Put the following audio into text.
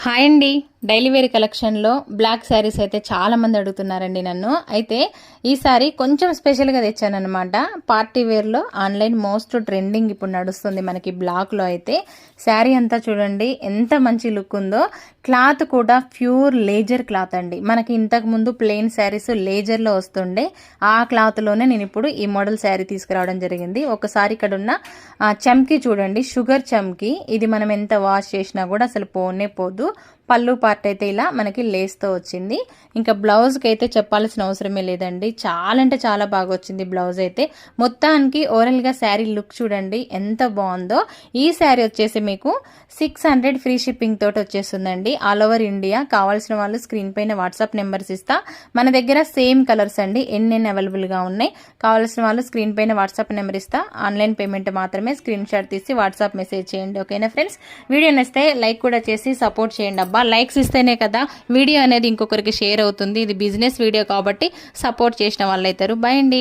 Hi అండి. Daily wear కలెక్షన్లో black saris అయితే చాలా మంది అడుగుతున్నారండి నన్ను. అయితే ఈసారి కొంచెం స్పెషల్గా తెచ్చానమాట. పార్టీ వేర్లో ఆన్లైన్ మోస్ట్ ట్రెండింగ్ ఇప్పుడు నడుస్తుంది మనకి బ్లాక్లో. అయితే శారీ అంతా చూడండి ఎంత మంచి లుక్ ఉందో. క్లాత్ కూడా ప్యూర్ లేజర్ క్లాత్ అండి. మనకి ఇంతకుముందు ప్లెయిన్ శారీస్ లేజర్లో వస్తుండే, ఆ క్లాత్లోనే నేను ఇప్పుడు ఈ మోడల్ శారీ తీసుకురావడం జరిగింది. ఒకసారి ఇక్కడ ఉన్న చమ్కీ చూడండి, షుగర్ చమ్కీ. ఇది మనం ఎంత వాష్ చేసినా కూడా అసలు పోనే పోదు. పళ్ళు పార్ట్ అయితే ఇలా మనకి లేస్తో వచ్చింది. ఇంకా బ్లౌజ్కి అయితే చెప్పాల్సిన అవసరమే లేదండి, చాలా అంటే చాలా బాగా వచ్చింది బ్లౌజ్ అయితే. మొత్తానికి ఓవరాల్గా శారీ లుక్ చూడండి ఎంత బాగుందో. ఈ శారీ వచ్చేసి మీకు 600 ఫ్రీ షిప్పింగ్ తోటి వచ్చేస్తుందండి ఆల్ ఓవర్ ఇండియా. కావాల్సిన వాళ్ళు స్క్రీన్ పైన వాట్సాప్ నెంబర్స్ ఇస్తా. మన దగ్గర సేమ్ కలర్స్ అండి ఎన్నెన్ని అవైలబుల్గా ఉన్నాయి. కావాల్సిన వాళ్ళు స్క్రీన్ పైన వాట్సాప్ నెంబర్ ఇస్తా. ఆన్లైన్ పేమెంట్ మాత్రమే. స్క్రీన్ షాట్ తీసి వాట్సాప్ మెసేజ్ చేయండి. ఓకేనా ఫ్రెండ్స్? వీడియో నచ్చితే లైక్ కూడా చేసి సపోర్ట్ చేయండి అబ్బా. లైక్స్ ఇస్తేనే కదా వీడియో అనేది ఇంకొకరికి షేర్ అవుతుంది. ఇది బిజినెస్ వీడియో కాబట్టి సపోర్ట్ చేసిన వాళ్ళు అవుతారు. బై అండి.